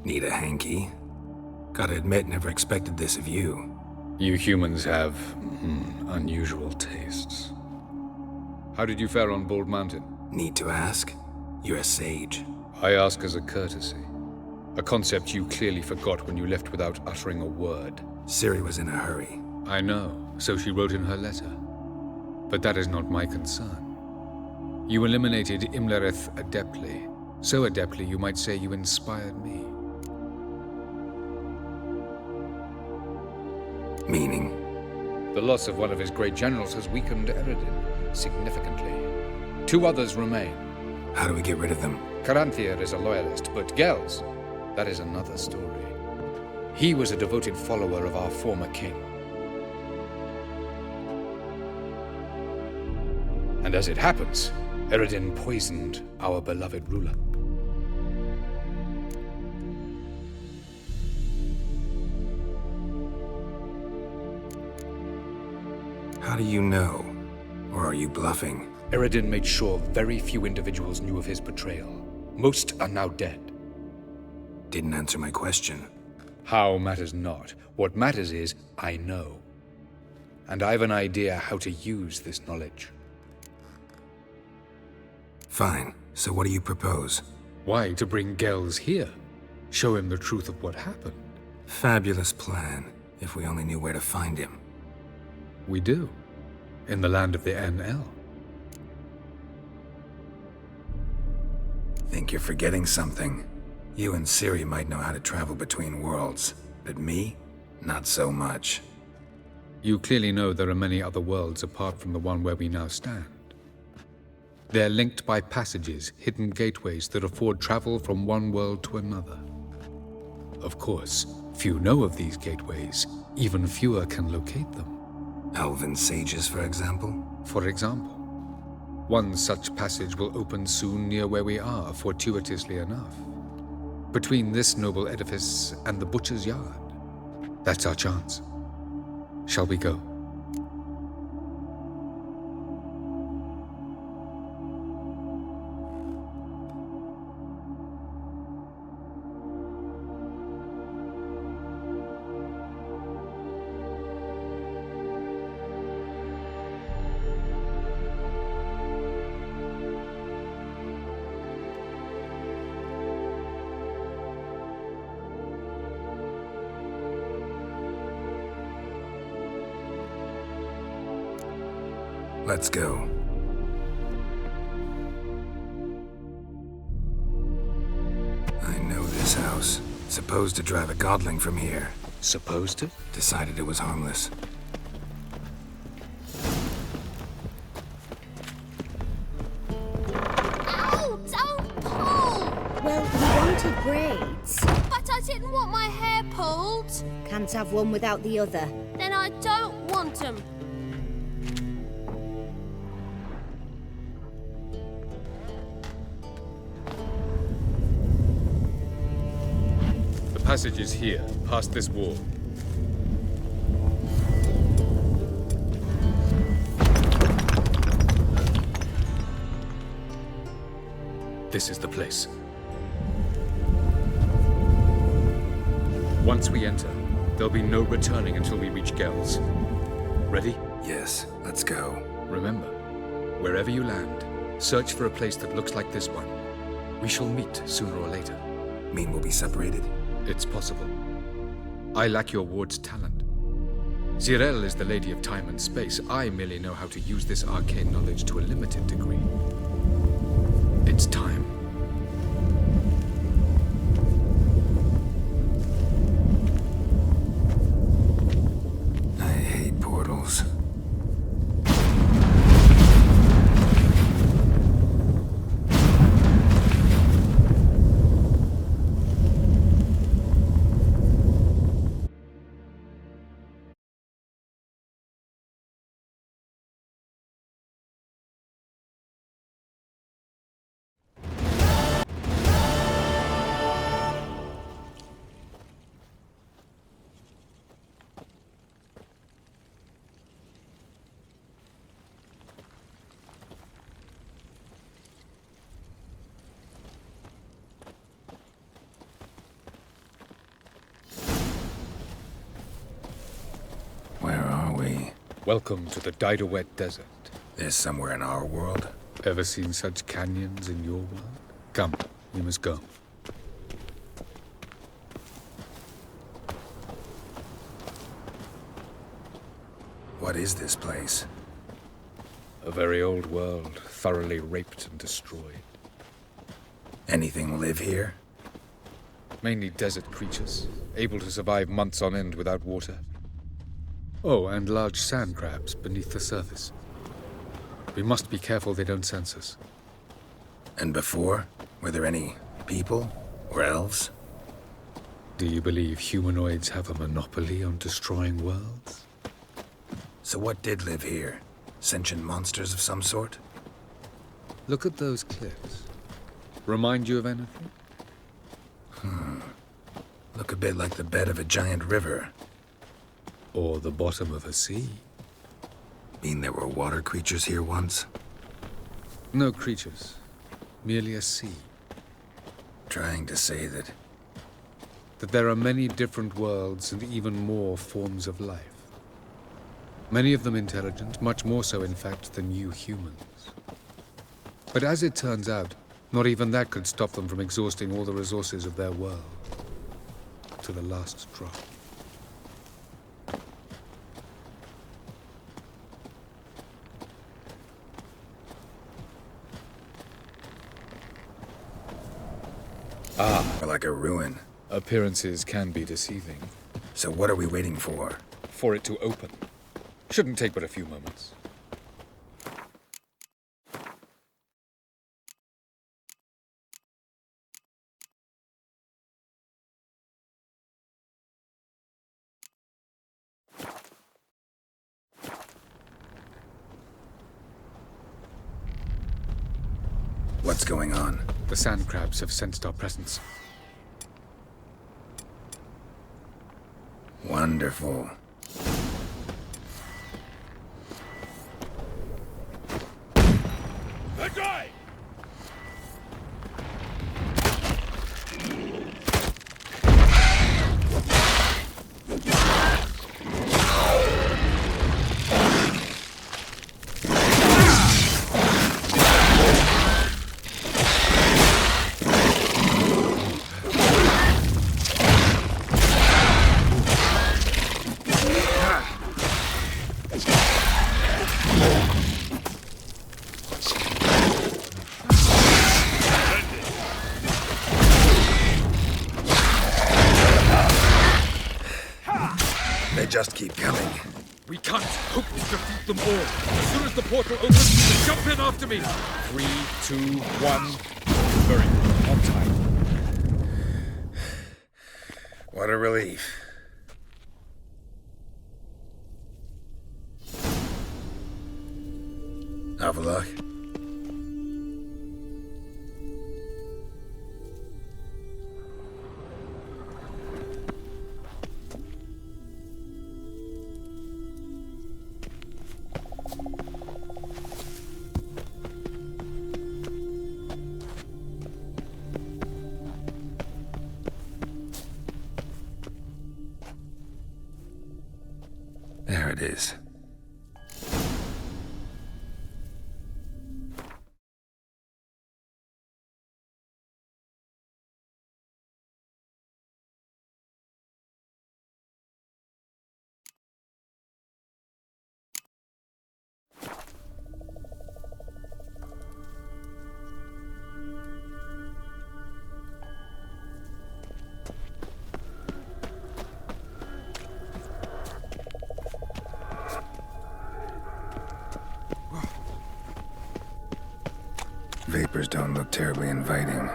Need a hanky? Gotta admit, never expected this of you. You humans have unusual tastes. How did you fare on Bald Mountain? Need to ask? You're a sage. I ask as a courtesy. A concept you clearly forgot when you left without uttering a word. Ciri was in a hurry. I know, so she wrote in her letter. But that is not my concern. You eliminated Imlerith adeptly. So adeptly, you might say you inspired me. Meaning? The loss of one of his great generals has weakened Eredin significantly. 2 others remain. How do we get rid of them? Caranthir is a loyalist, but Gels, that is another story. He was a devoted follower of our former king. And as it happens, Eredin poisoned our beloved ruler. How do you know? Or are you bluffing? Eredin made sure very few individuals knew of his betrayal. Most are now dead. Didn't answer my question. How matters not. What matters is, I know. And I have an idea how to use this knowledge. Fine. So what do you propose? Why, to bring Gels here. Show him the truth of what happened. Fabulous plan, if we only knew where to find him. We do. In the land of the NL. Think you're forgetting something. You and Ciri might know how to travel between worlds, but me? Not so much. You clearly know there are many other worlds apart from the one where we now stand. They're linked by passages, hidden gateways that afford travel from one world to another. Of course, few know of these gateways. Even fewer can locate them. Elven sages, for example? For example. One such passage will open soon near where we are, fortuitously enough. Between this noble edifice and the butcher's yard. That's our chance. Shall we go? Let's go. I know this house. Supposed to drive a godling from here. Supposed to? Decided it was harmless. Ow! Don't pull! Well, you wanted braids. But I didn't want my hair pulled. Can't have one without the other. Then I don't want them. The passage is here, past this wall. This is the place. Once we enter, there'll be no returning until we reach Gels. Ready? Yes, let's go. Remember, wherever you land, search for a place that looks like this one. We shall meet sooner or later. Mean we'll be separated? It's possible. I lack your ward's talent. Zirel is the lady of time and space. I merely know how to use this arcane knowledge to a limited degree. It's time. I hate portals. Welcome to the Diderwet Desert. This somewhere in our world? Ever seen such canyons in your world? Come, we must go. What is this place? A very old world, thoroughly raped and destroyed. Anything live here? Mainly desert creatures, able to survive months on end without water. Oh, and large sand crabs beneath the surface. We must be careful they don't sense us. And before? Were there any people? Or elves? Do you believe humanoids have a monopoly on destroying worlds? So what did live here? Sentient monsters of some sort? Look at those cliffs. Remind you of anything? Look a bit like the bed of a giant river. Or the bottom of a sea? Mean there were water creatures here once? No creatures. Merely a sea. Trying to say that... That there are many different worlds and even more forms of life. Many of them intelligent, much more so in fact than you humans. But as it turns out, not even that could stop them from exhausting all the resources of their world. To the last drop. Or like a ruin. Appearances can be deceiving. So what are we waiting for? For it to open. Shouldn't take but a few moments. What's going on? The sand crabs have sensed our presence. Wonderful. That guy! They just keep coming. We can't hope to defeat them all. As soon as the portal opens, jump in after me. 3, 2, 1. Very good. On time. What a relief. Avallac'h? There it is. Vapors don't look terribly inviting.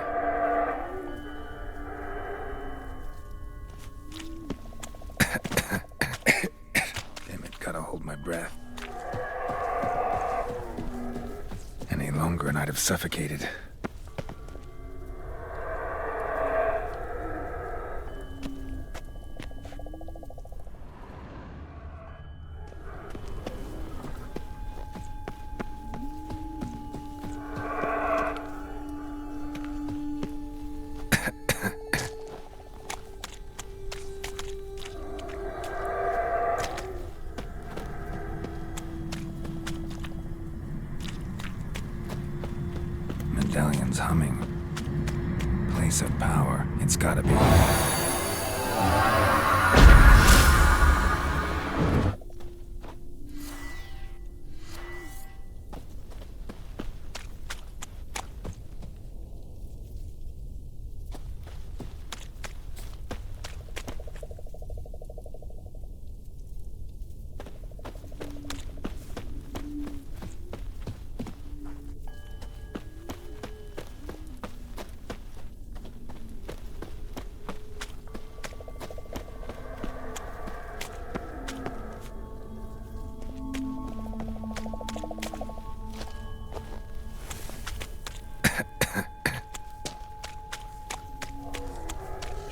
Damn it, gotta hold my breath. Any longer and I'd have suffocated. medallion's humming. Place of power. It's gotta be.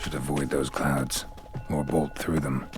Should avoid those clouds, or bolt through them.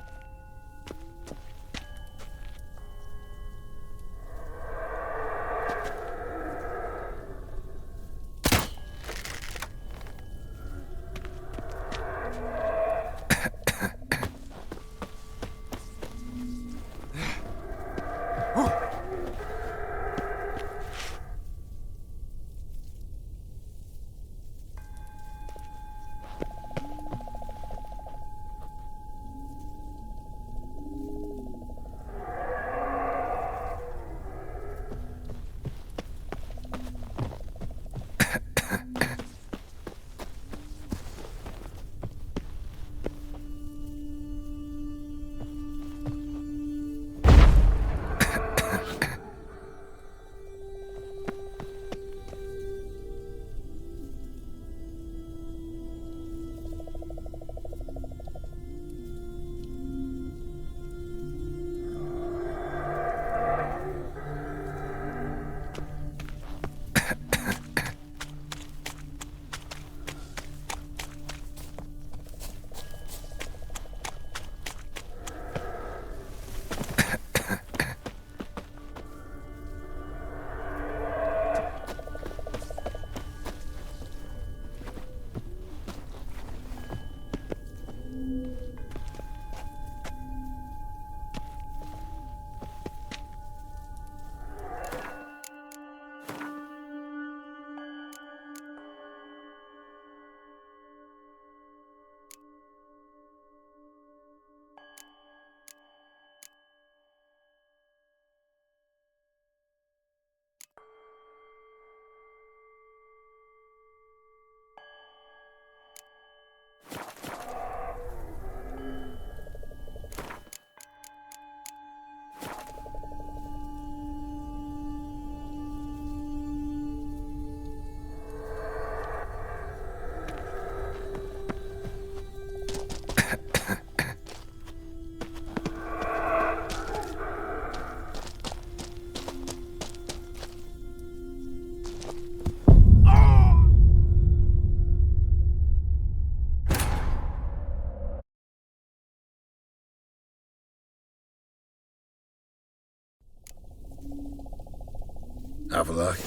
Avallac'h.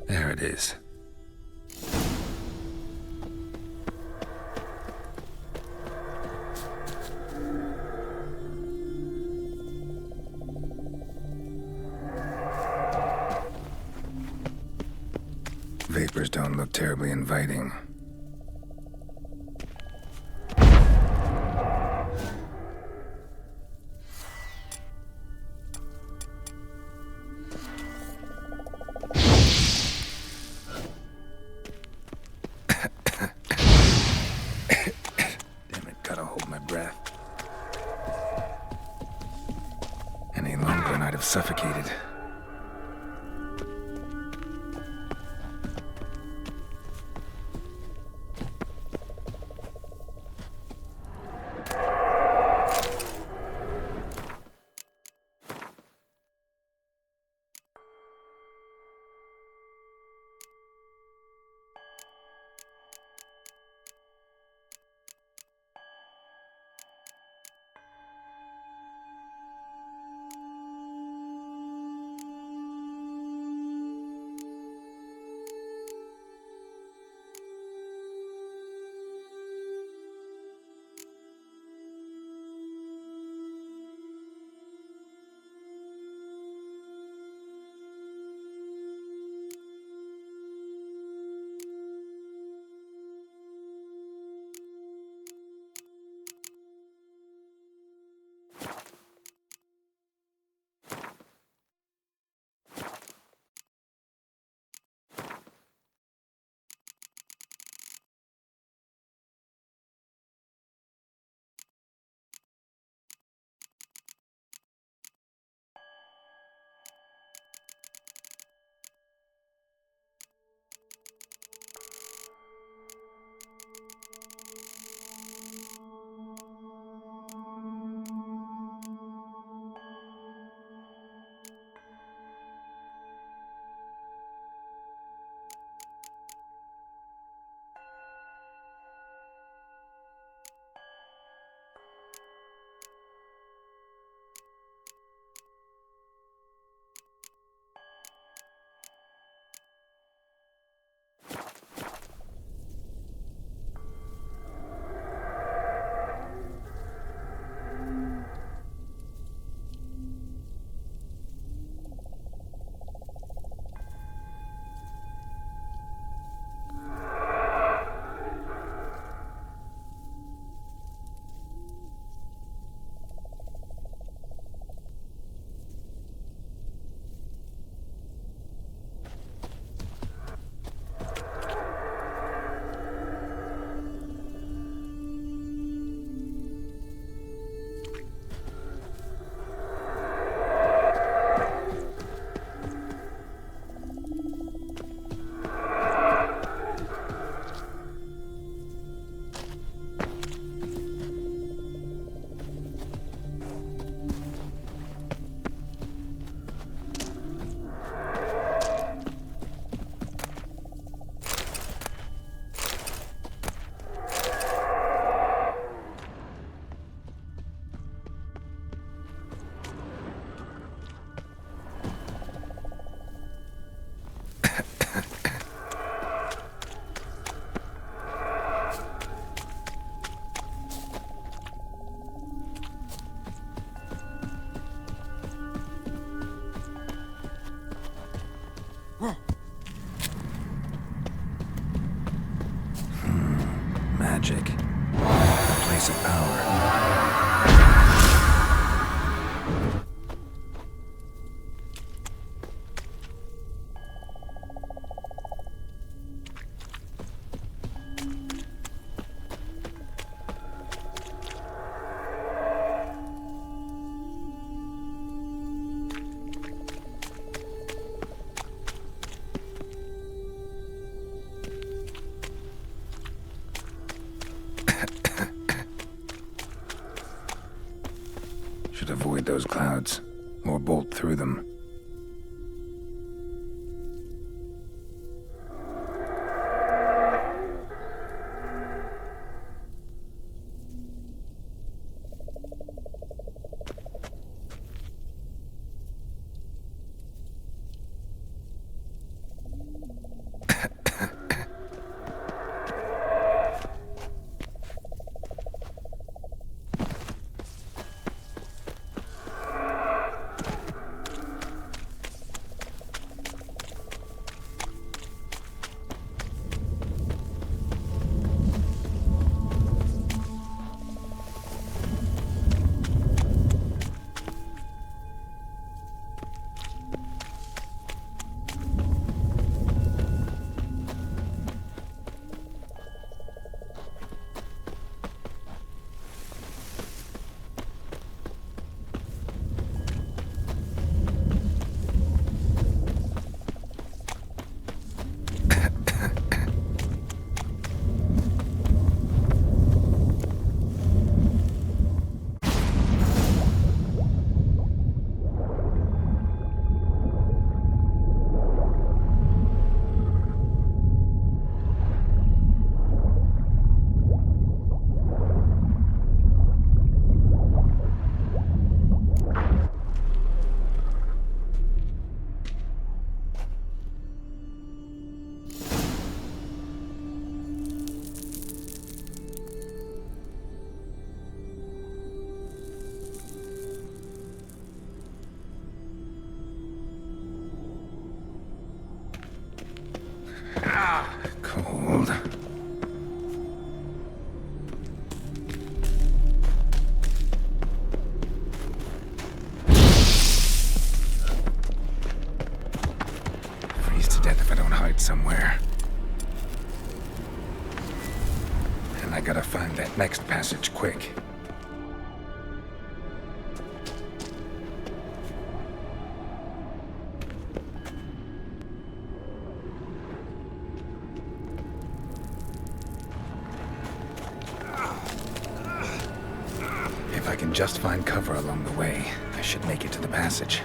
There it is. Vapors don't look terribly inviting. Any longer and I'd have suffocated. magic. A place of power. Should avoid those clouds, or bolt through them. Cold. Freeze to death if I don't hide somewhere. And I gotta find that next passage quick. If I can just find cover along the way, I should make it to the passage.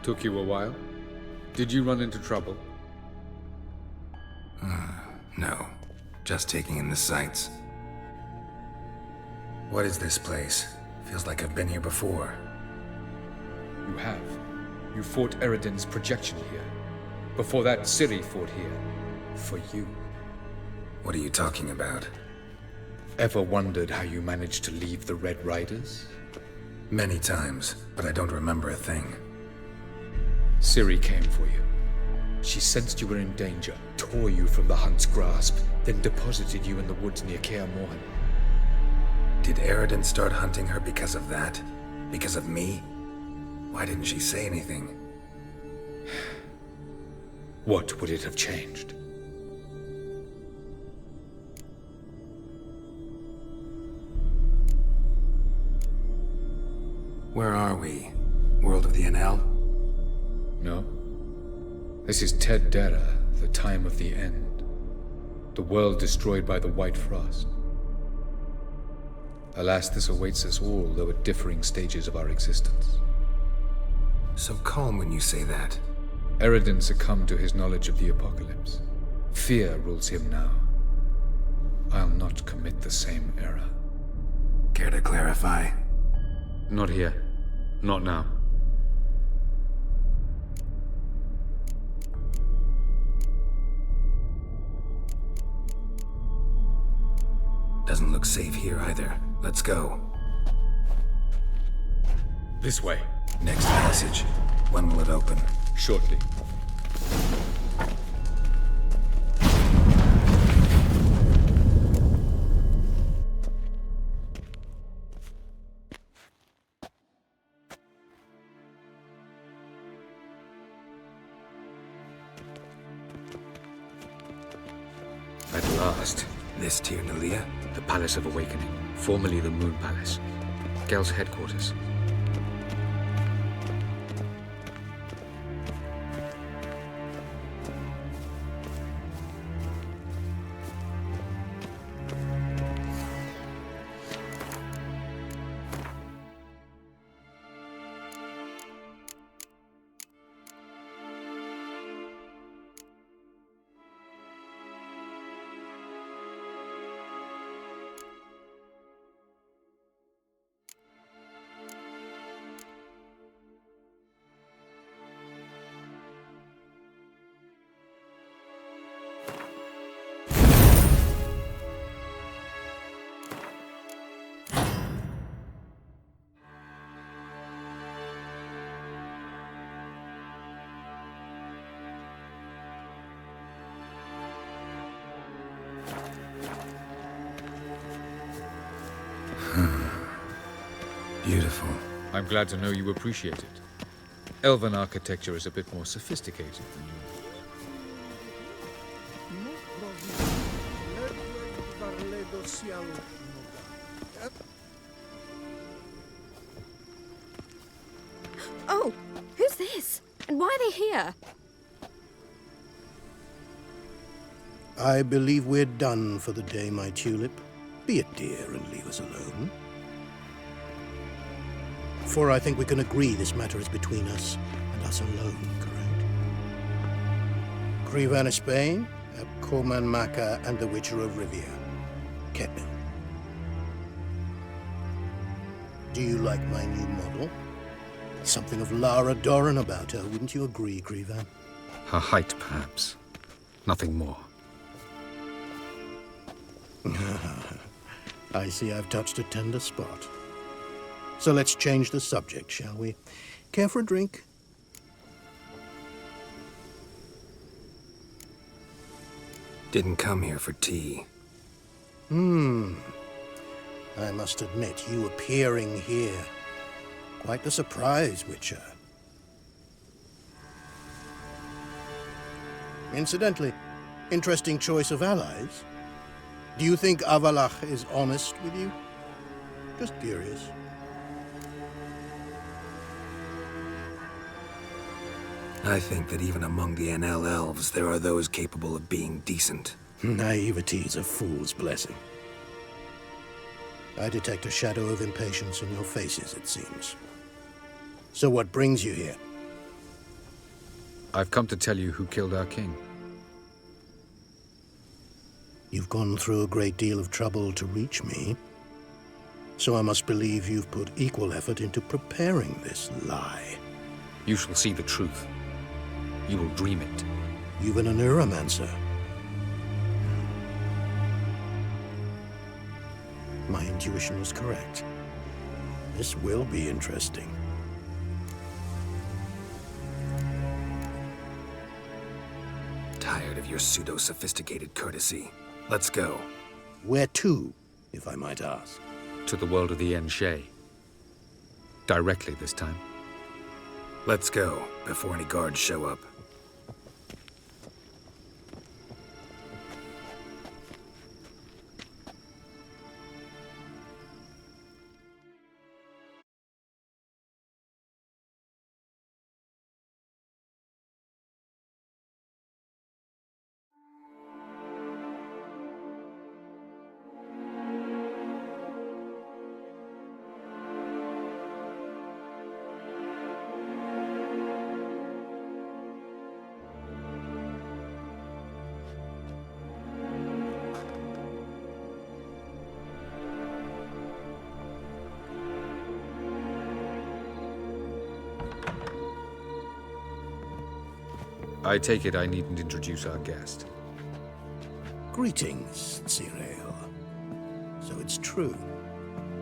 Took you a while? Did you run into trouble? No. Just taking in the sights. What is this place? Feels like I've been here before. You have. You fought Eredin's projection here. Before that, Ciri fought here. For you. What are you talking about? Ever wondered how you managed to leave the Red Riders? Many times, but I don't remember a thing. Ciri came for you. She sensed you were in danger, tore you from the Hunt's grasp, then deposited you in the woods near Kaer Morhen. Did Eredin start hunting her because of that? Because of me? Why didn't she say anything? What would it have changed? Where are we? World of the NL? No. This is Ted Dera, the time of the end. The world destroyed by the White Frost. Alas, this awaits us all, though at differing stages of our existence. So calm when you say that. Eredin succumbed to his knowledge of the apocalypse. Fear rules him now. I'll not commit the same error. Care to clarify? Not here. Not now. Doesn't look safe here either. Let's go. This way. Next passage. When will it open? Shortly. At last. This Tyr Nalia? The Palace of Awakening, formerly the Moon Palace. Gel's headquarters. Beautiful. I'm glad to know you appreciate it. Elven architecture is a bit more sophisticated than yours. Oh, who's this? And why are they here? I believe we're done for the day, my tulip. Be a dear and leave us alone. For I think we can agree this matter is between us and us alone, correct? Crevan of Spain, Corman Maca, and the Witcher of Rivia. Ketnil. Do you like my new model? Something of Lara Doran about her, wouldn't you agree, Crevan? Her height, perhaps. Nothing more. I see I've touched a tender spot. So let's change the subject, shall we? Care for a drink? Didn't come here for tea. I must admit, you appearing here. Quite the surprise, Witcher. Incidentally, interesting choice of allies. Do you think Avallac'h is honest with you? Just curious. I think that even among the NL elves, there are those capable of being decent. Naivety is a fool's blessing. I detect a shadow of impatience in your faces, it seems. So what brings you here? I've come to tell you who killed our king. You've gone through a great deal of trouble to reach me, so I must believe you've put equal effort into preparing this lie. You shall see the truth. You will dream it. You've been a neuromancer. My intuition was correct. This will be interesting. Tired of your pseudo-sophisticated courtesy. Let's go. Where to, if I might ask? To the world of the Enshe. Directly this time. Let's go, before any guards show up. I take it I needn't introduce our guest. Greetings, Cyril. So it's true.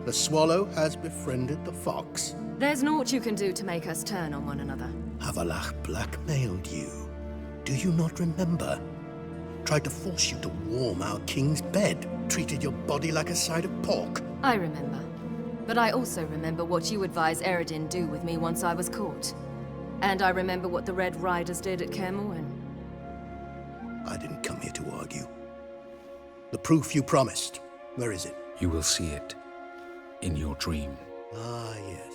The swallow has befriended the fox. There's naught you can do to make us turn on one another. Avallac'h blackmailed you. Do you not remember? Tried to force you to warm our king's bed. Treated your body like a side of pork. I remember. But I also remember what you advised Eredin do with me once I was caught. And I remember what the Red Riders did at Kaer Morhen. I didn't come here to argue. The proof you promised, where is it? You will see it. In your dream. Ah, yes.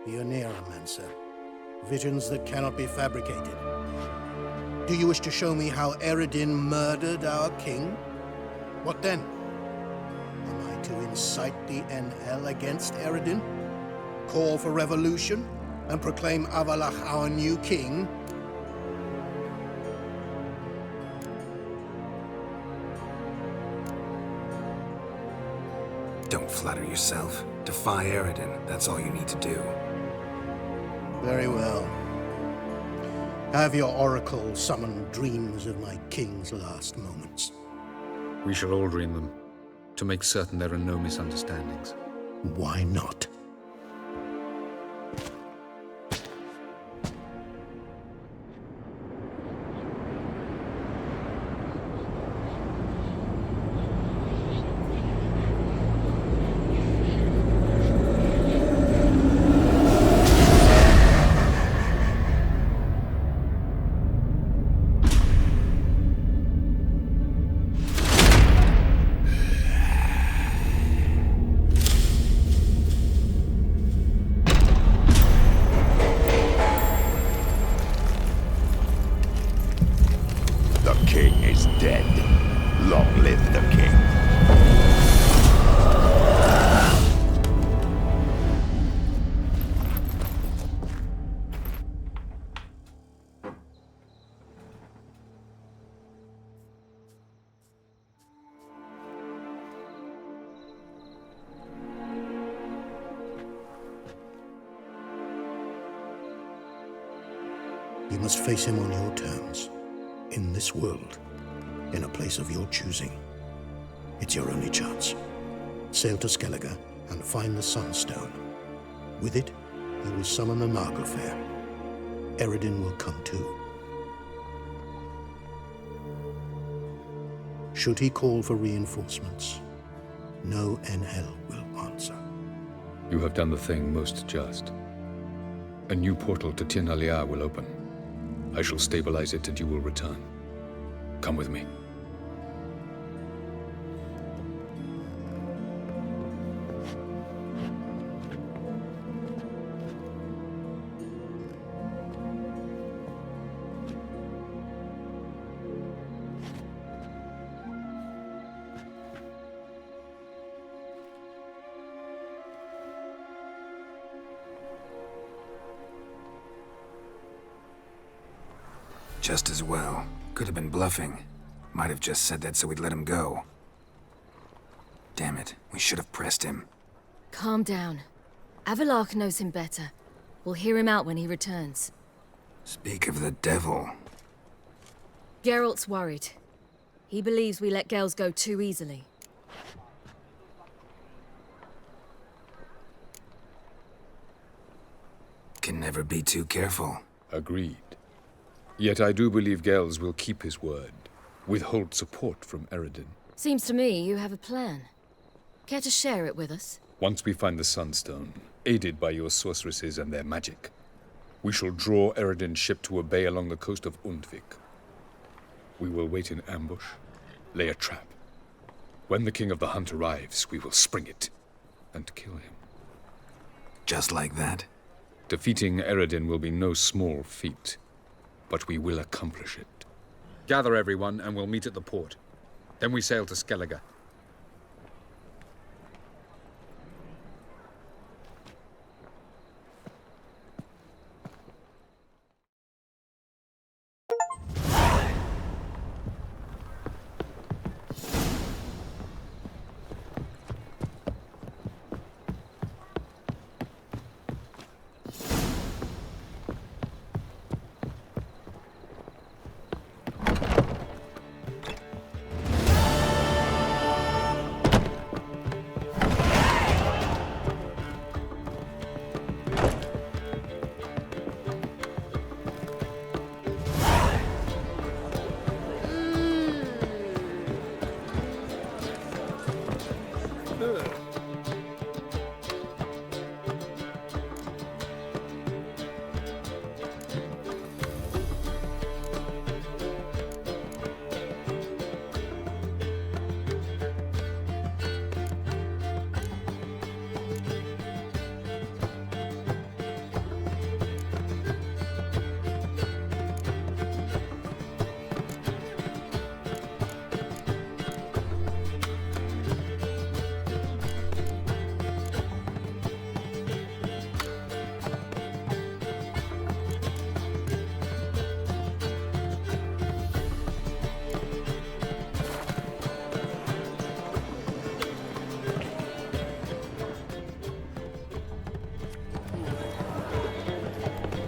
The Neuromancer. Visions that cannot be fabricated. Do you wish to show me how Eredin murdered our king? What then? Am I to incite the NL against Eredin? Call for revolution? And proclaim Avallac'h our new king? Don't flatter yourself. Defy Eredin. That's all you need to do. Very well. Have your oracle summon dreams of my king's last moments. We shall all dream them, to make certain there are no misunderstandings. Why not? You must face him on your terms. In this world. In a place of your choosing. It's your only chance. Sail to Skellige and find the Sunstone. With it, you will summon the Nagelfair. Eredin will come too. Should he call for reinforcements, no NL will answer. You have done the thing most just. A new portal to Tir na Liar will open. I shall stabilize it and you will return. Come with me. Just as well. Could have been bluffing. Might have just said that so we'd let him go. Damn it, we should have pressed him. Calm down. Avallac'h knows him better. We'll hear him out when he returns. Speak of the devil. Geralt's worried. He believes we let girls go too easily. Can never be too careful. Agreed. Yet I do believe Gels will keep his word. Withhold support from Eredin. Seems to me you have a plan. Care to share it with us? Once we find the Sunstone, aided by your sorceresses and their magic, we shall draw Eredin's ship to a bay along the coast of Undvik. We will wait in ambush, lay a trap. When the King of the Hunt arrives, we will spring it and kill him. Just like that? Defeating Eredin will be no small feat, but we will accomplish it. Gather everyone, and we'll meet at the port. Then we sail to Skellige.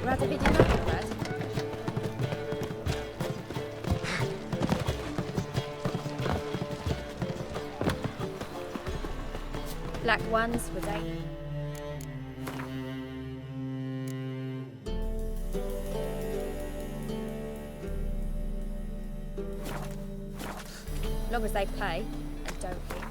Rather be denied, Brad. Black ones with 8. Long as they pay and don't hit.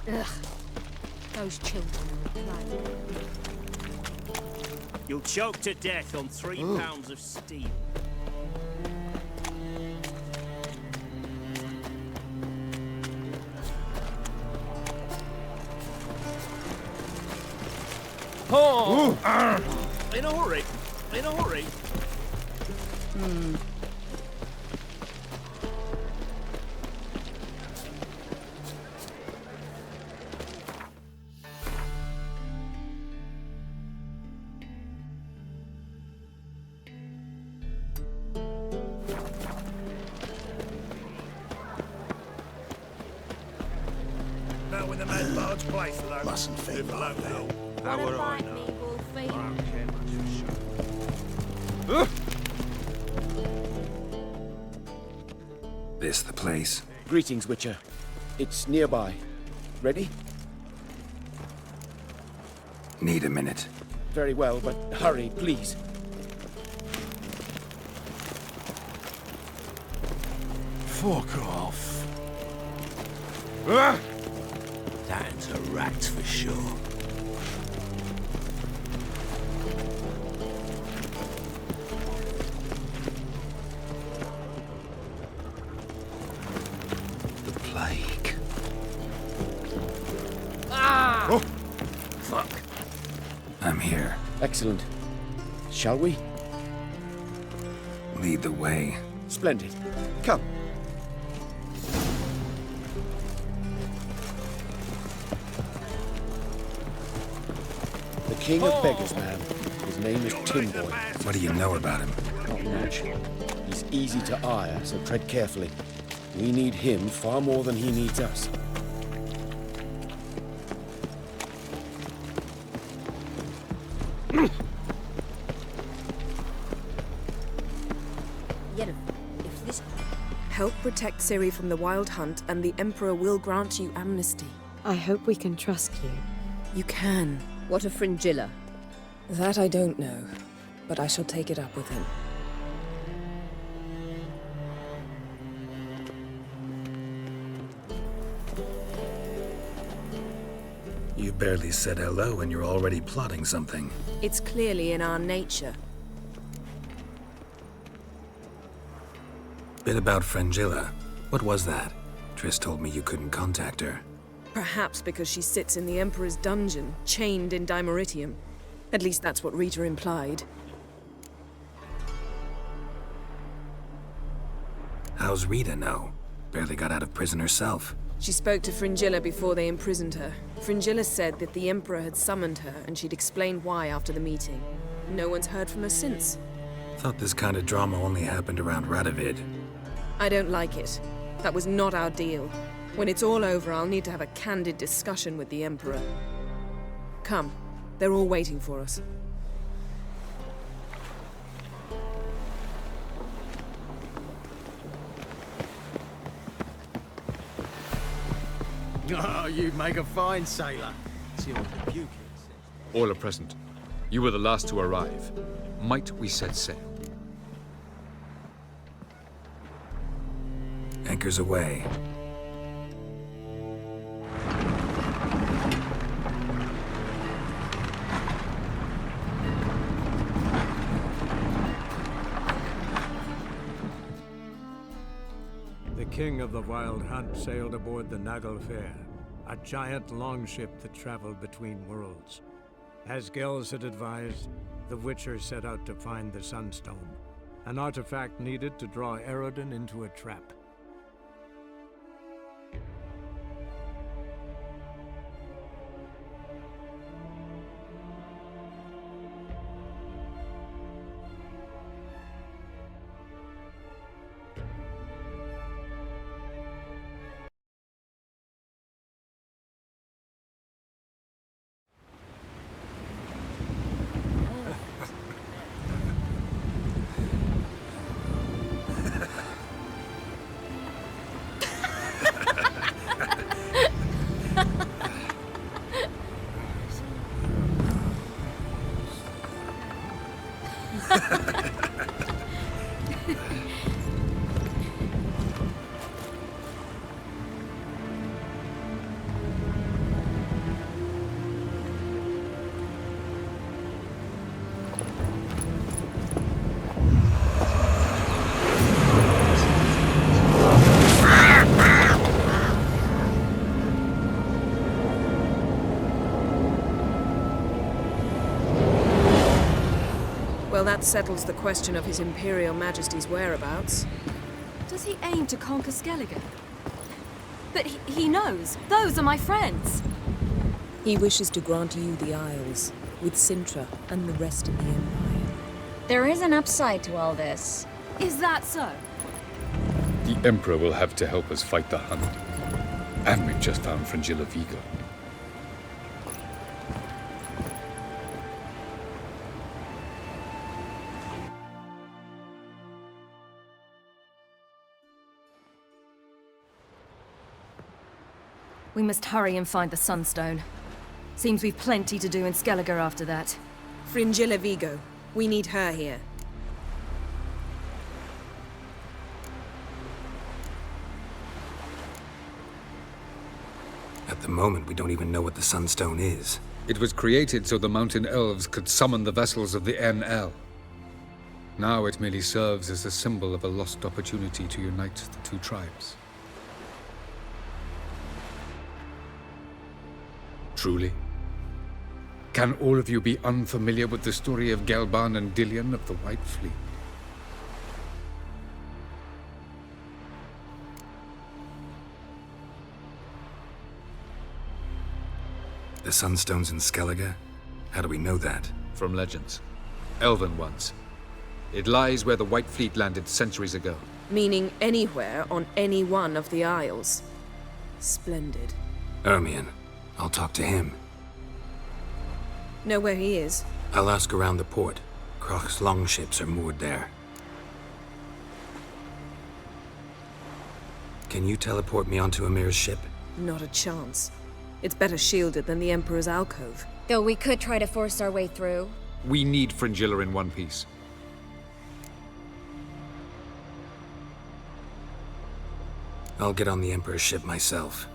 Ugh. Those children are playing. You'll choke to death on 3 pounds of steel. Oh! In a hurry. In a hurry. Now when the man barge place alone. Mustn't think Live like alone that. now. How would I know? Me, Wolfie. I don't care much for sure. This the place? Greetings, Witcher. It's nearby. Ready? Need a minute. Very well, but hurry, please. Fuck off. That's a rat for sure. The plague. I'm here. Excellent. Shall we? Lead the way. Splendid. Come. The King of Beggars, man. His name is Timboy. What do you know about him? Not much. He's easy to ire, so tread carefully. We need him far more than he needs us. If this... Help protect Ciri from the Wild Hunt, and the Emperor will grant you amnesty. I hope we can trust you. You can. What of Fringilla? That I don't know, but I shall take it up with him. You barely said hello and you're already plotting something. It's clearly in our nature. Bit about Fringilla. What was that? Triss told me you couldn't contact her. Perhaps because she sits in the Emperor's dungeon, chained in Dimeritium. At least that's what Rita implied. How's Rita know? Barely got out of prison herself. She spoke to Fringilla before they imprisoned her. Fringilla said that the Emperor had summoned her, and she'd explained why after the meeting. No one's heard from her since. Thought this kind of drama only happened around Radovid. I don't like it. That was not our deal. When it's all over, I'll need to have a candid discussion with the Emperor. Come. They're all waiting for us. Oh, you make a fine sailor. See what the Buke says. All are present. You were the last to arrive. Might we set sail? Anchors away. The king of the Wild Hunt sailed aboard the Naglfar, a giant longship that traveled between worlds. As Gels had advised, the Witcher set out to find the Sunstone, an artifact needed to draw Eredin into a trap. Well, that settles the question of His Imperial Majesty's whereabouts. Does he aim to conquer Skellige? But he knows. Those are my friends. He wishes to grant you the Isles, with Sintra and the rest of the Empire. There is an upside to all this. Is that so? The Emperor will have to help us fight the Hunt. And we've just found Fringilla Vigo. We must hurry and find the Sunstone. Seems we've plenty to do in Skellige after that. Fringilla Vigo. We need her here. At the moment, we don't even know what the Sunstone is. It was created so the Mountain Elves could summon the vessels of the NL. Now it merely serves as a symbol of a lost opportunity to unite the two tribes. Truly? Can all of you be unfamiliar with the story of Gelban and Dillion of the White Fleet? The Sunstone's in Skellige? How do we know that? From legends. Elven ones. It lies where the White Fleet landed centuries ago. Meaning anywhere on any one of the Isles. Splendid. Ermion. I'll talk to him. Know where he is? I'll ask around the port. Croc's longships are moored there. Can you teleport me onto Amir's ship? Not a chance. It's better shielded than the Emperor's alcove. Though we could try to force our way through. We need Fringilla in one piece. I'll get on the Emperor's ship myself.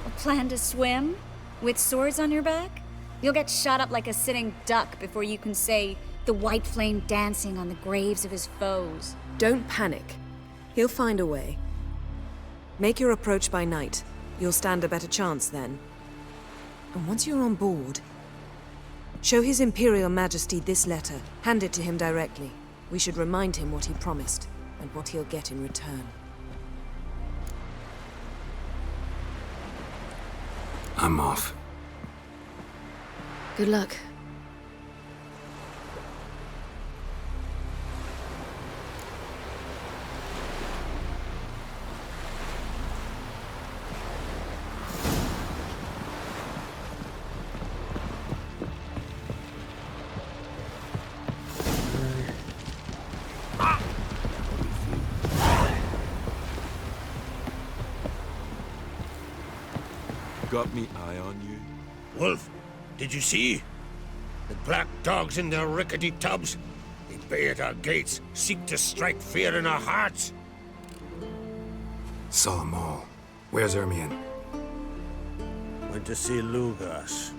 A plan to swim? With swords on your back? You'll get shot up like a sitting duck before you can say the white flame dancing on the graves of his foes. Don't panic. He'll find a way. Make your approach by night. You'll stand a better chance then. And once you're on board, show His Imperial Majesty this letter. Hand it to him directly. We should remind him what he promised, and what he'll get in return. I'm off. Good luck. Got me eye on you? Wolf, did you see? The black dogs in their rickety tubs. They bay at our gates, seek to strike fear in our hearts. Saw them all. Where's Ermion? Went to see Lugas.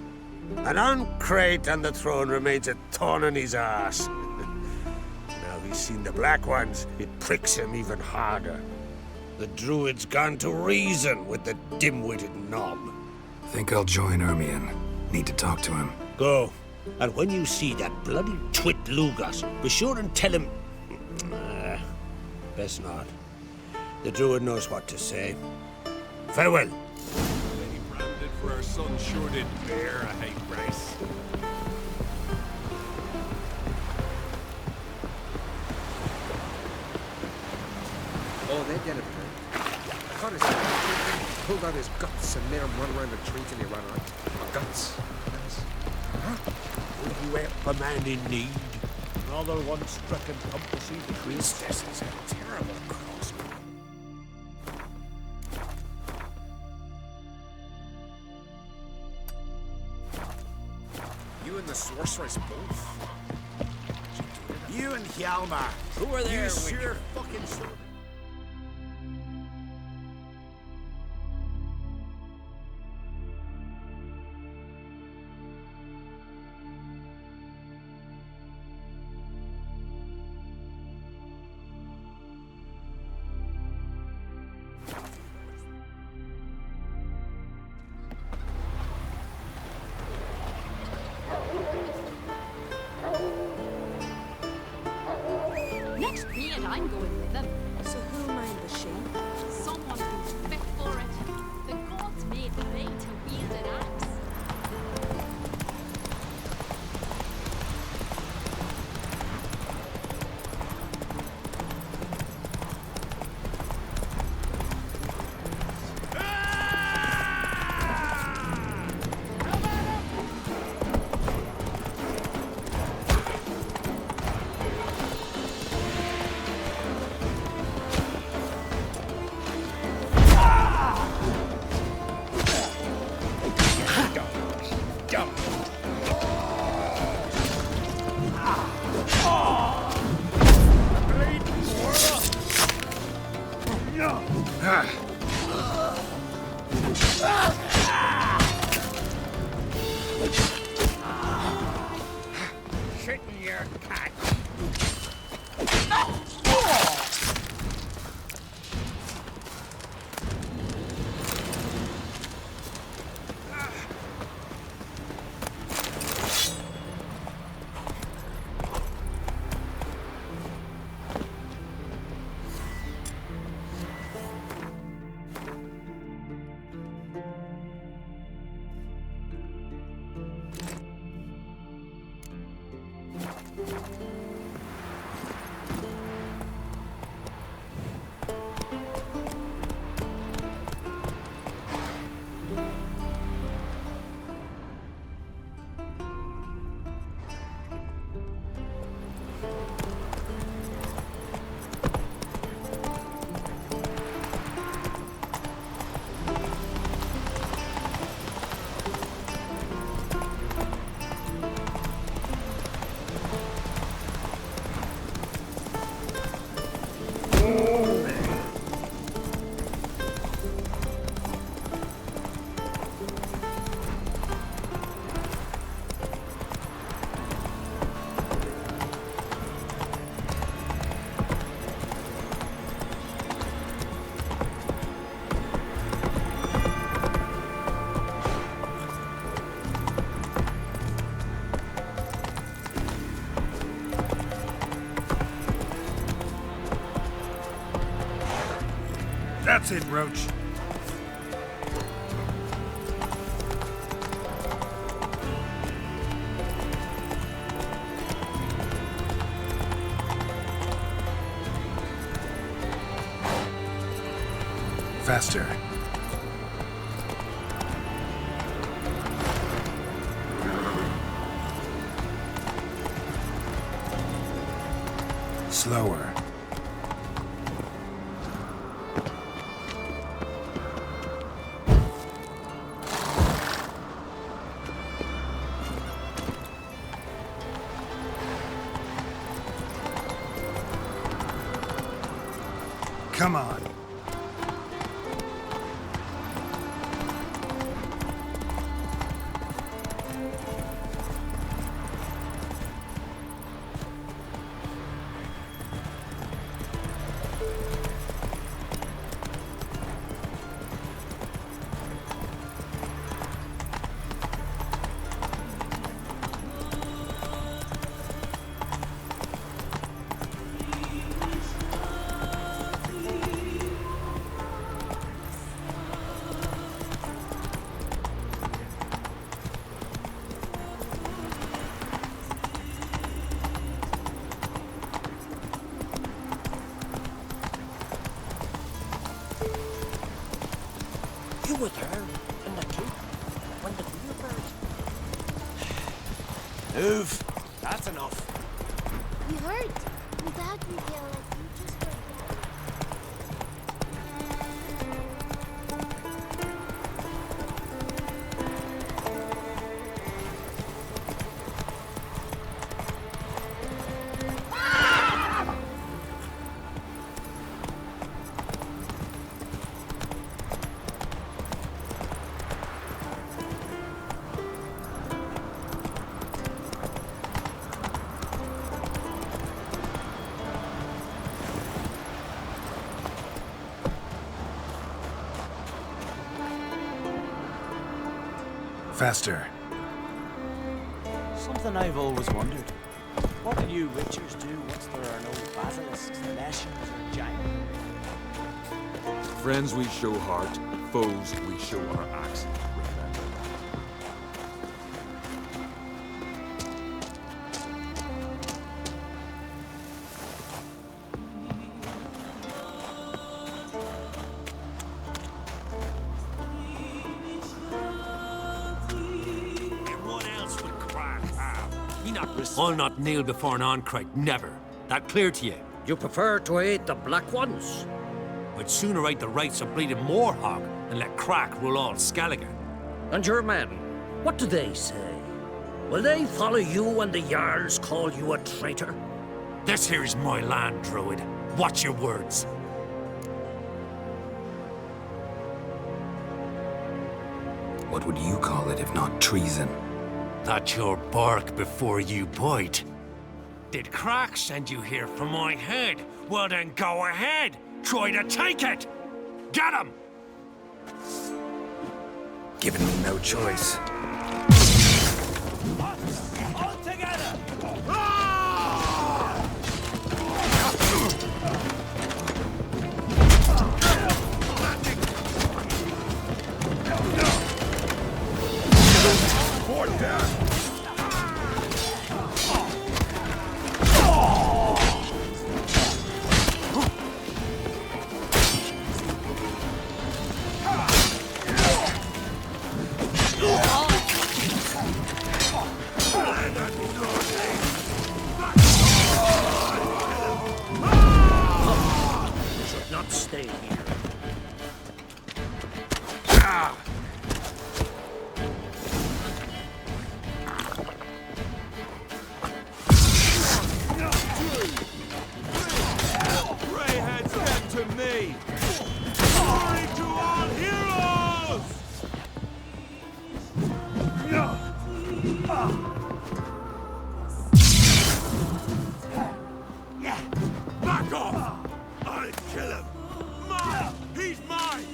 An uncrate on the throne remains a thorn in his ass. Now he's seen the black ones, it pricks him even harder. The druid's gone to reason with the dim-witted knob. Think I'll join Ermion. Need to talk to him. Go. And when you see that bloody twit Lugas, be sure and tell him... best not. The druid knows what to say. Farewell. Lady branded for our son sure did bear a hate price. Oh, they get it, man. I caught his pulled out his guts and made him run around the tree till he ran out. Guts. Yes. Huh? Will you help a man in need? Another one struck and come to see the priestess is a terrible cross. You and the sorceress both? You and Hjalmar. Who are there? You sure fucking sure. Next me and I'm going with them. That's it, Roach. Faster. Slower. Come on. You were there, in the troop, when the wheel burned. Move! That's enough. We heard. Without you, Geralt, you just went Faster. Something I've always wondered. What will you witchers do once there are no basilisks, leshens, or giants? Friends we show heart, foes we show our axe. Remember that. I'll not kneel before an Oncrite, never. That clear to you? You prefer to aid the Black Ones? I'd sooner aid the rights of bleeding Moorhog than let Crack rule all Skellige. And your men, what do they say? Will they follow you when the Jarls call you a traitor? This here's my land, Druid. Watch your words. What would you call it if not treason? That your bark before you bite. Did Crack send you here for my head? Well then go ahead! Try to take it! Get him! Giving me no choice. All together! Not stay here. Greyheads, get to me! Glory to all heroes! Back off! I'll kill him! Mine! He's mine!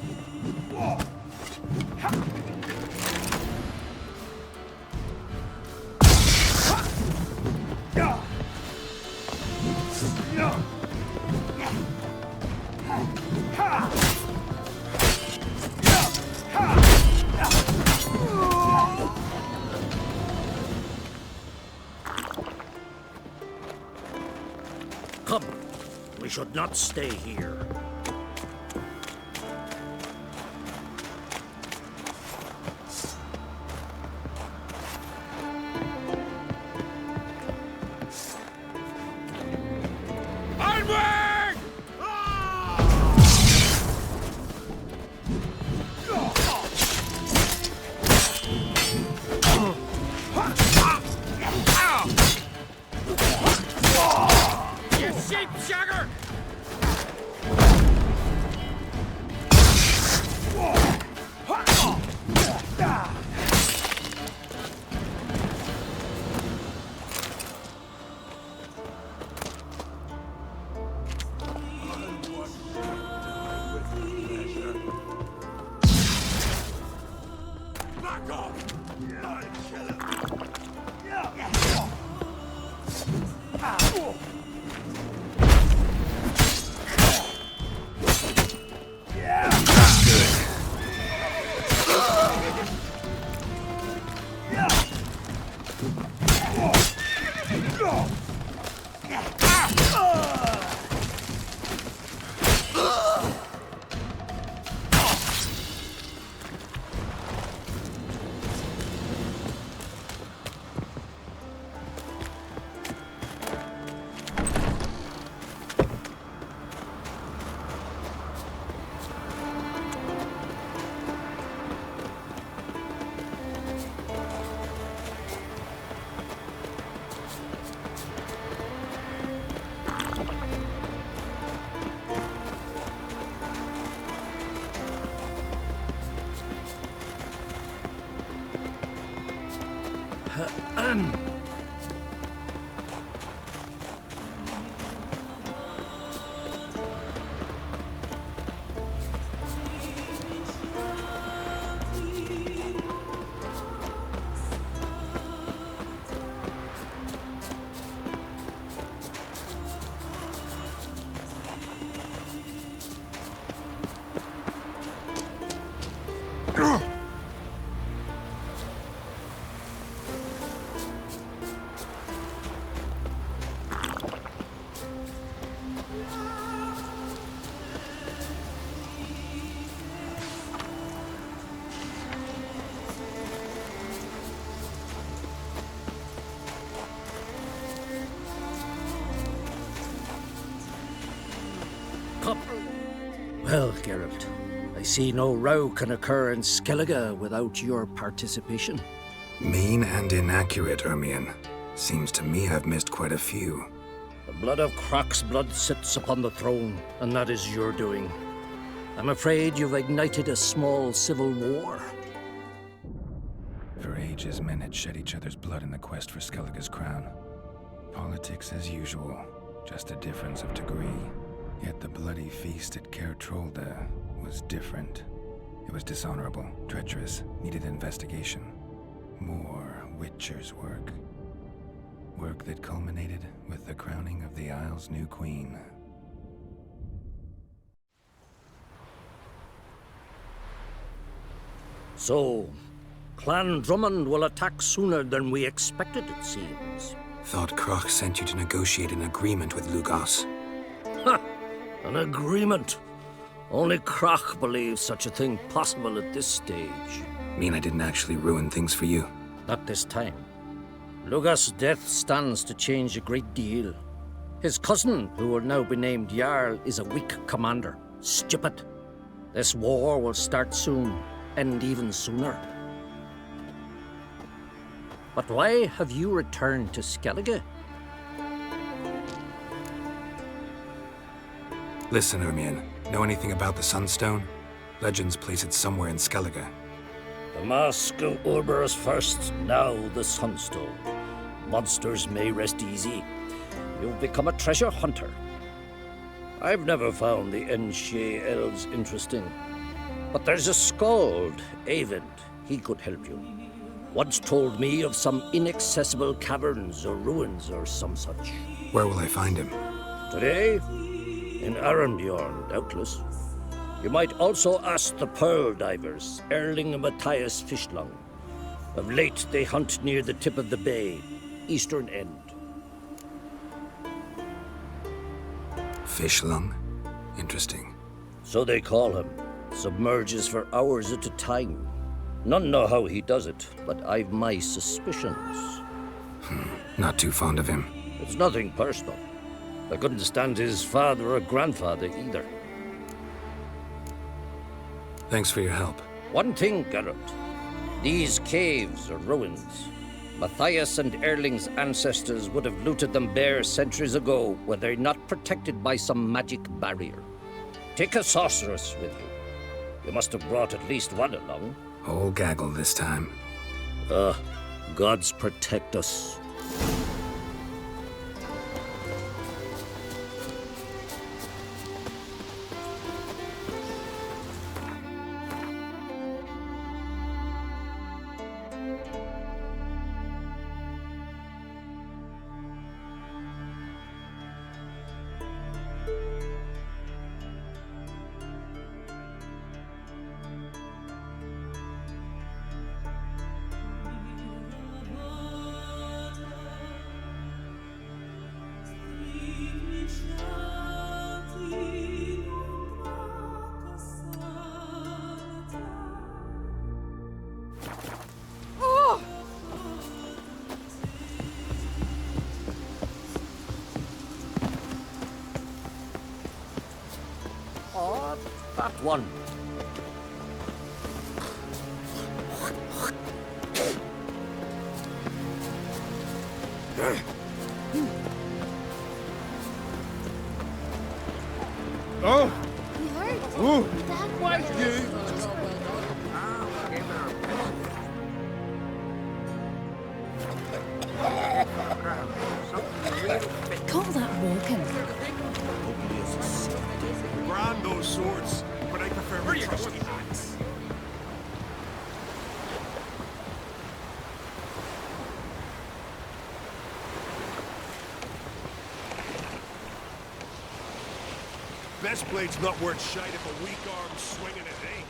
Come, we should not stay here. Well, Geralt, I see no row can occur in Skellige without your participation. Mean and inaccurate, Ermion. Seems to me I've missed quite a few. The blood of Croc's blood sits upon the throne, and that is your doing. I'm afraid you've ignited a small civil war. For ages, men had shed each other's blood in the quest for Skellige's crown. Politics as usual, just a difference of degree. Yet the bloody feast at Caer Trolda was different. It was dishonorable, treacherous, needed investigation. More Witcher's work. Work that culminated with the crowning of the Isle's new queen. So, Clan Drummond will attack sooner than we expected, it seems. Thought Croc sent you to negotiate an agreement with Lugos. Ha! An agreement? Only Croc believes such a thing possible at this stage. Mean I didn't actually ruin things for you? Not this time. Lugos' death stands to change a great deal. His cousin, who will now be named Jarl, is a weak commander. Stupid. This war will start soon, end even sooner. But why have you returned to Skellige? Listen, Ermion. Know anything about the Sunstone? Legends place it somewhere in Skellige. The Mask of Orberus first, now the Sunstone. Monsters may rest easy. You've become a treasure hunter. I've never found the Enshe elves interesting. But there's a skald, Eyvind. He could help you. Once told me of some inaccessible caverns or ruins or some such. Where will I find him? Today? In Arambjorn, doubtless. You might also ask the Pearl Divers, Erling and Matthias Fishlung. Of late, they hunt near the tip of the bay, eastern end. Fish lung? Interesting. So they call him. Submerges for hours at a time. None know how he does it, but I've my suspicions. Not too fond of him. It's nothing personal. I couldn't stand his father or grandfather either. Thanks for your help. One thing, Geralt. These caves are ruins. Matthias and Erling's ancestors would have looted them bare centuries ago were they not protected by some magic barrier. Take a sorceress with you. You must have brought at least one along. Whole gaggle this time. Gods protect us. That one. Oh! We heard. Ooh! Why Call that walking. Grand those swords, but I prefer my trusty axe. Best blade's not worth shite if a weak arm's swinging it, eh?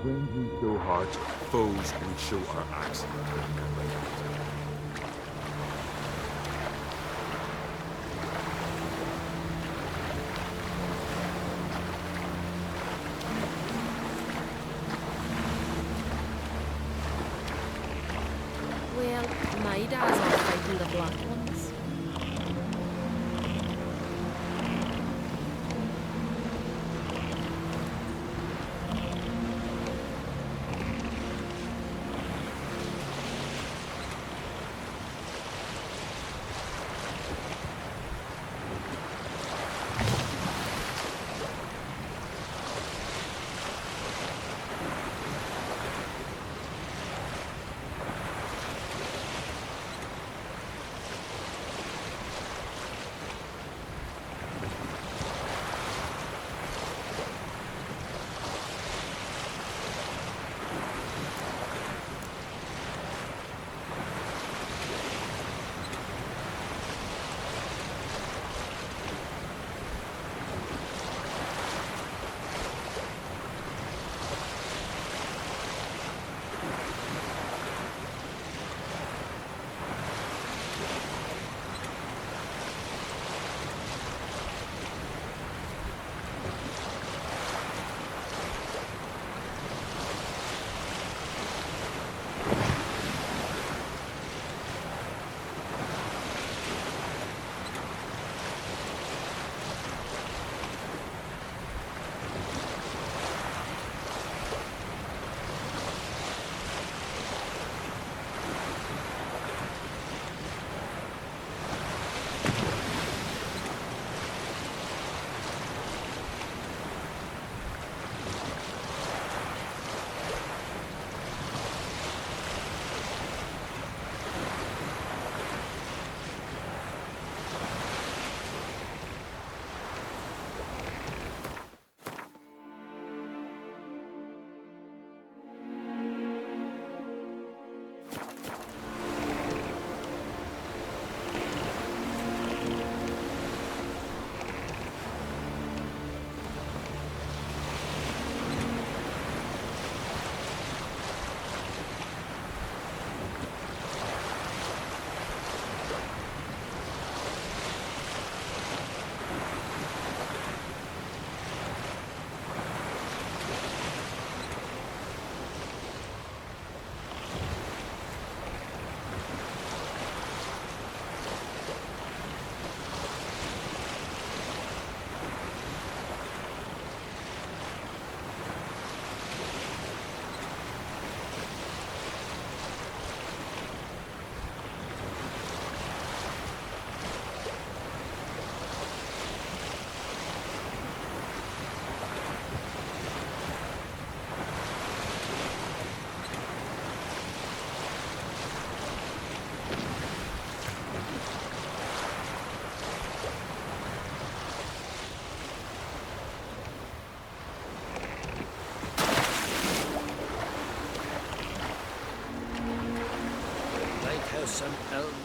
Friends we show heart, foes we show our axe. Well, my dad's all fighting the black ones.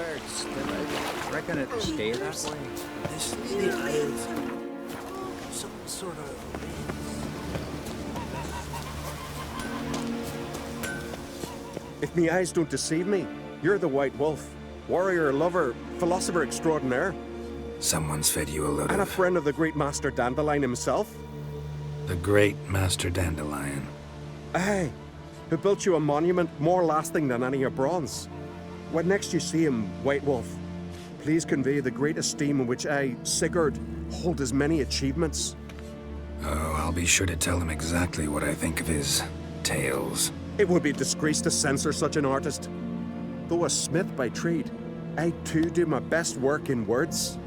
birds still out. Reckon it'll stay that way. This is the Isles. Some sort of... If me eyes don't deceive me, you're the White Wolf. Warrior, lover, philosopher extraordinaire. Someone's fed you a load And a of... friend of the great Master Dandelion himself. The great Master Dandelion. Aye, who built you a monument more lasting than any of bronze. When next you see him, White Wolf, please convey the great esteem in which I, Sigurd, hold his many achievements. Oh, I'll be sure to tell him exactly what I think of his tales. It would be disgrace to censor such an artist. Though a smith by trade, I too do my best work in words.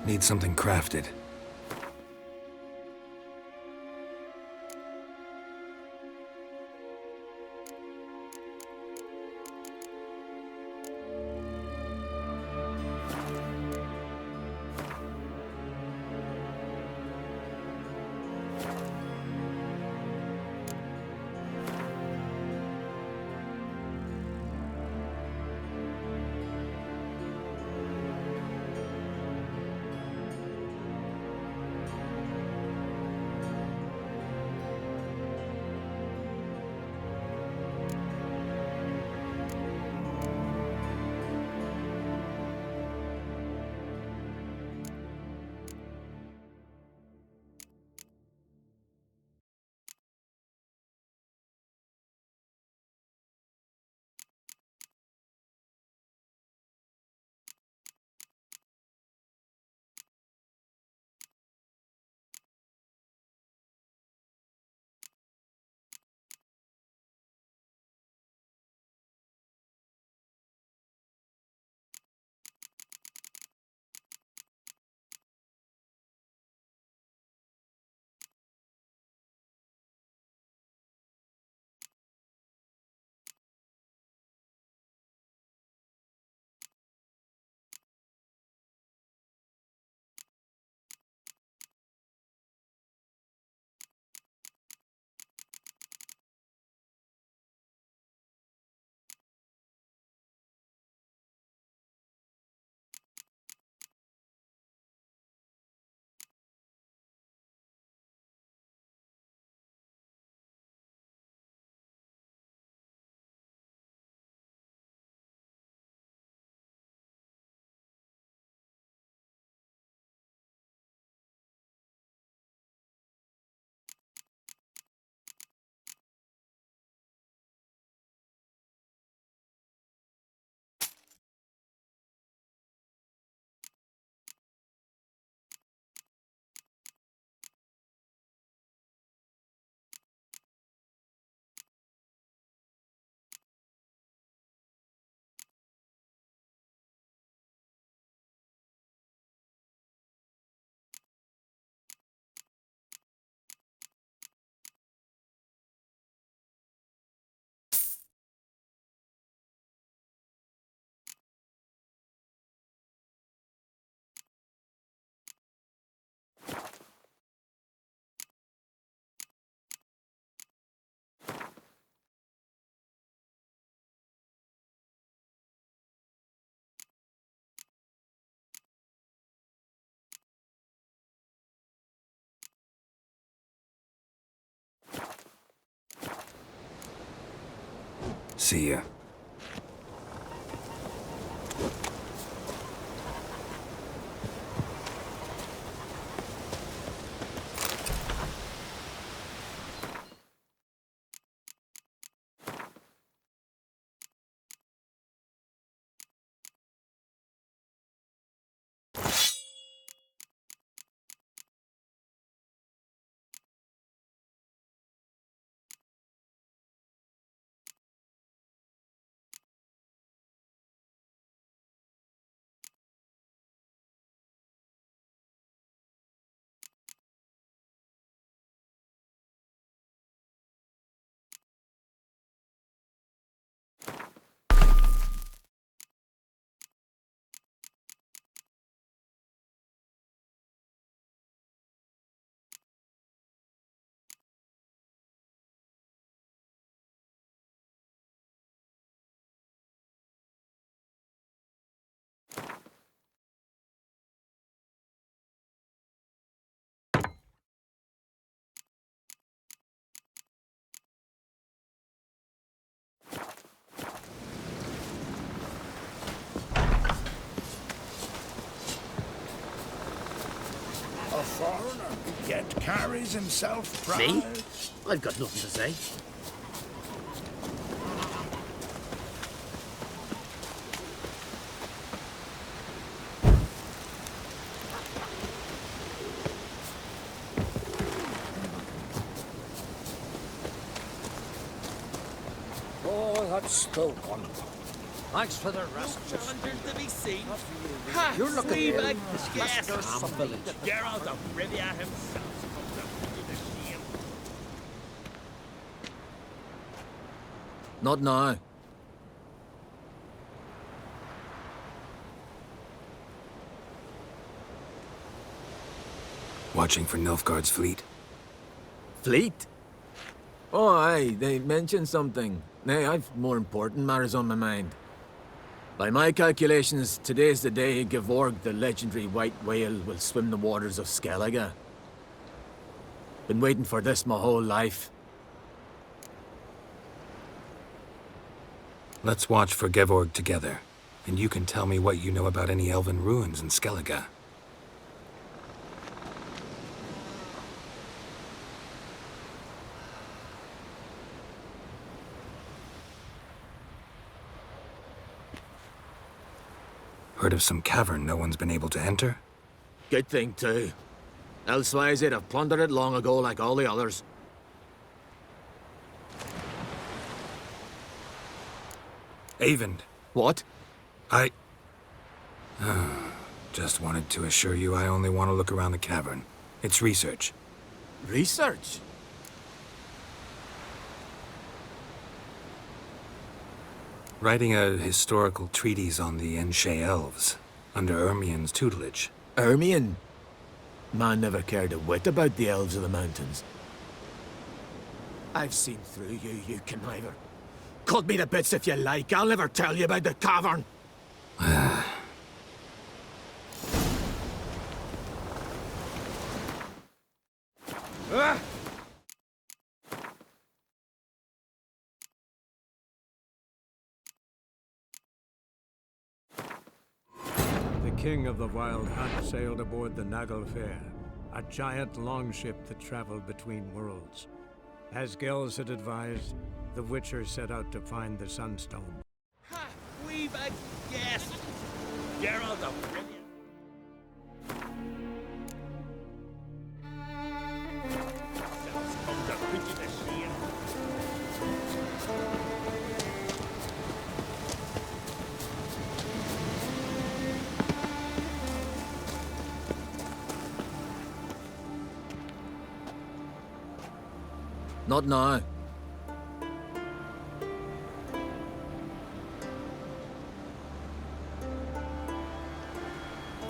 Need something crafted. See ya. yet carries himself proud. Me? I've got nothing to say. Oh, that's the one. Thanks for the rest. To be seen. You're looking Fleabag, for yes. Mr. Village. Geralt of Rivia himself. Not now. Watching for Nilfgaard's fleet? Fleet? Oh, aye, they mentioned something. Nay, I've more important matters on my mind. By my calculations, today's the day Gevorg, the legendary white whale, will swim the waters of Skellige. Been waiting for this my whole life. Let's watch for Gevorg together, and you can tell me what you know about any elven ruins in Skellige. Heard of some cavern no one's been able to enter? Good thing, too. Elsewise, they'd have plundered it long ago like all the others. Avend. What? Just wanted to assure you I only want to look around the cavern. It's research. Research? Writing a historical treatise on the Enshe elves, under Ermien's tutelage. Ermien? Man never cared a whit about the elves of the mountains. I've seen through you, you conniver. Cut me to bits if you like, I'll never tell you about the cavern! The king of the Wild Hunt sailed aboard the Naglfar, a giant longship that traveled between worlds. As Gels had advised, the Witcher set out to find the Sunstone. Ha! We've a guest! Geralt of Rivia. Come to preach the sea. Not now.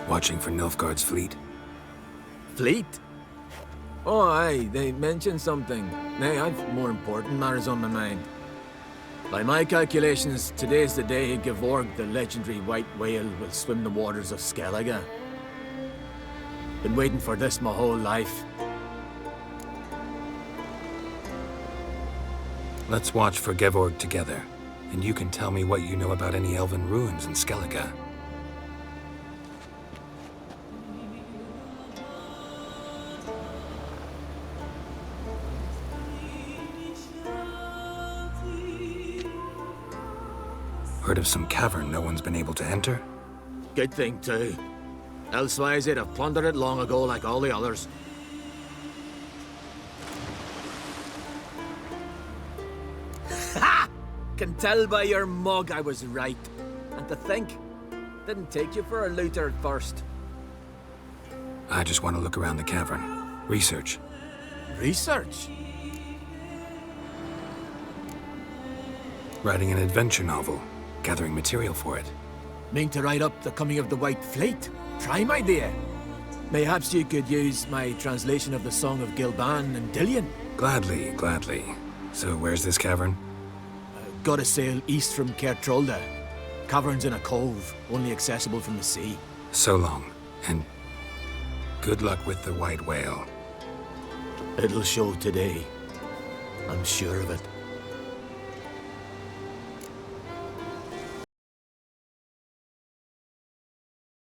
Watching for Nilfgaard's fleet? Fleet? Oh, aye, they mentioned something. Nay, I've more important matters on my mind. By my calculations, today's the day Gevorg, the legendary white whale, will swim the waters of Skellige. Been waiting for this my whole life. Let's watch for Gevorg together, and you can tell me what you know about any elven ruins in Skellige. Heard of some cavern no one's been able to enter? Good thing, too. Elsewise, they'd have plundered it long ago like all the others. Ha! Can tell by your mug I was right. And to think, didn't take you for a looter at first. I just want to look around the cavern. Research. Research? Writing an adventure novel. Gathering material for it. Mean to write up the coming of the White Fleet? Prime idea. Mayhaps you could use my translation of the Song of Gilban and Dillion. Gladly, gladly. So where's this cavern? Gotta sail east from Kertrolda. Cavern's in a cove, only accessible from the sea. So long, and good luck with the white whale. It'll show today. I'm sure of it.